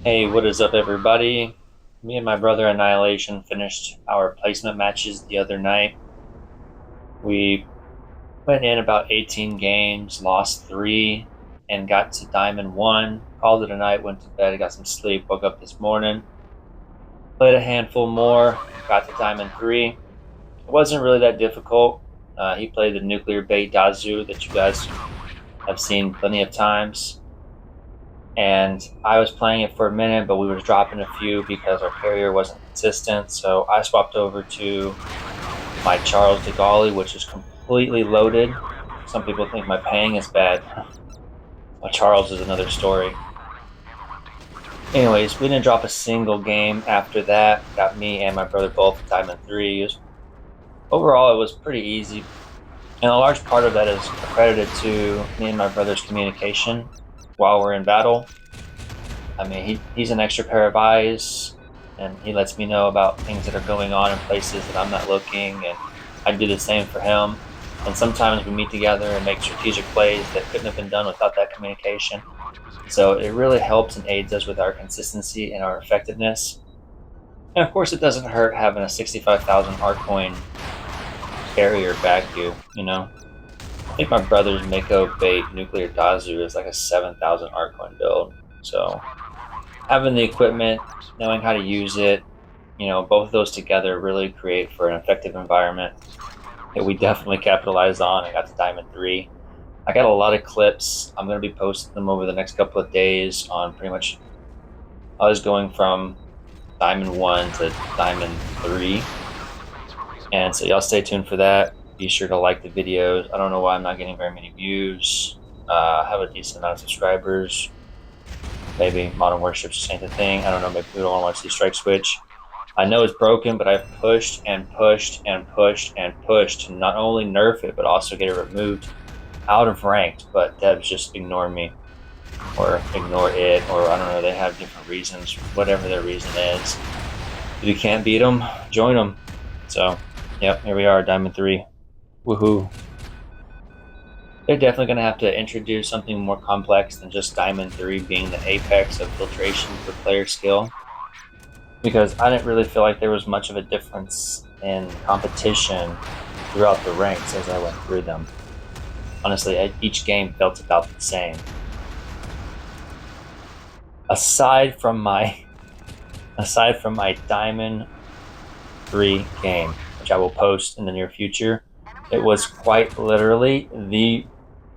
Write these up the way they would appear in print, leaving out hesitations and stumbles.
Hey, what is up, everybody? Me and my brother Annihilation finished our placement matches the other night. We went in about 18 games, lost 3, and got to Diamond 1. Called it a night, went to bed, got some sleep, woke up this morning, played a handful more, got to Diamond 3. It wasn't really that difficult. He played the nuclear bait Dazu that you guys have seen plenty of times. And I was playing it for a minute, but we were dropping a few because our carrier wasn't consistent. So I swapped over to my Charles de Gaulle, which is completely loaded. Some people think my ping is bad. My Charles is another story. Anyways, we didn't drop a single game after that. Got me and my brother both Diamond 3s. Overall, it was pretty easy. And a large part of that is accredited to me and my brother's communication while we're in battle. I mean, he's an extra pair of eyes, and he lets me know about things that are going on in places that I'm not looking, and I do the same for him. And sometimes we meet together and make strategic plays that couldn't have been done without that communication. So it really helps and aids us with our consistency and our effectiveness. And of course, it doesn't hurt having a 65,000 art coin carrier back you know? I think my brother's Mako Bait Nuclear Dazu is like a 7,000 art coin build. So having the equipment, knowing how to use it, both of those together really create for an effective environment that we definitely capitalized on. I got to Diamond 3. I got a lot of clips. I'm going to be posting them over the next couple of days on pretty much, I was going from Diamond 1 to Diamond 3. And so y'all stay tuned for that. Be sure to like the videos. I don't know why I'm not getting very many views. I have a decent amount of subscribers. Maybe Modern Warships just ain't the thing. I don't know. Maybe people don't want to see Strike Switch. I know it's broken, but I've pushed and pushed and pushed and pushed to not only nerf it, but also get it removed out of ranked. But devs just ignore me or ignore it, or I don't know. They have different reasons, whatever their reason is. If you can't beat them, join them. So, yep, here we are, Diamond 3. Woohoo. They're definitely going to have to introduce something more complex than just Diamond 3 being the apex of filtration for player skill. Because I didn't really feel like there was much of a difference in competition throughout the ranks as I went through them. Honestly, each game felt about the same. Aside from my Diamond 3 game, which I will post in the near future, it was quite literally the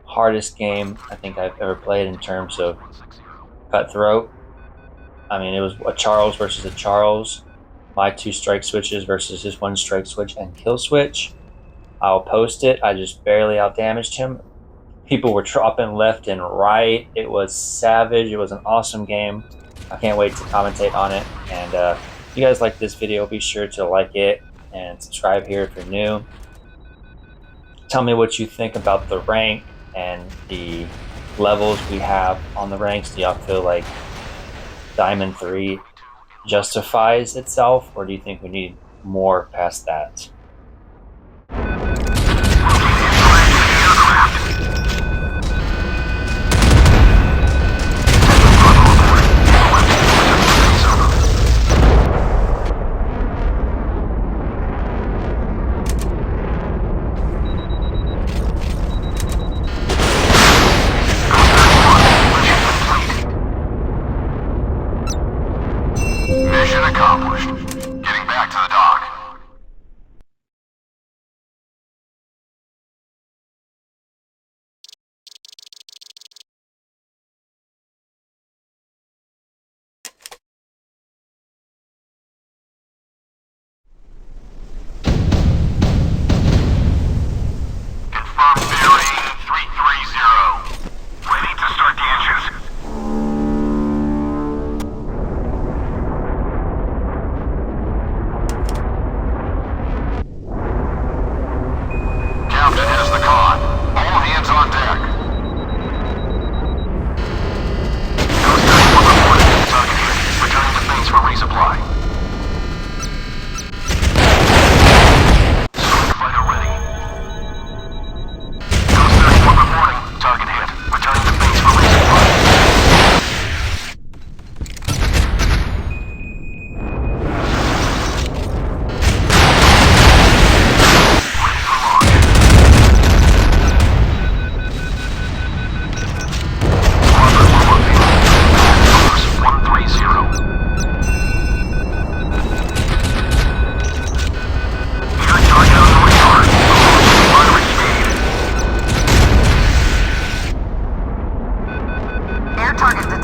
hardest game I think I've ever played in terms of cutthroat. I mean, it was a Charles versus a Charles, my 2 strike switches versus his 1 strike switch and kill switch. I'll post it. I just barely outdamaged him. People were dropping left and right. It was savage. It was an awesome game. I can't wait to commentate on it. And if you guys like this video, be sure to like it and subscribe here if you're new. Tell me what you think about the rank and the levels we have on the ranks. Do y'all feel like Diamond 3 justifies itself, or do you think we need more past that? Mission accomplished. Getting back to the dock. Confirmed bearing 330. Ready to start the engines.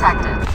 detected.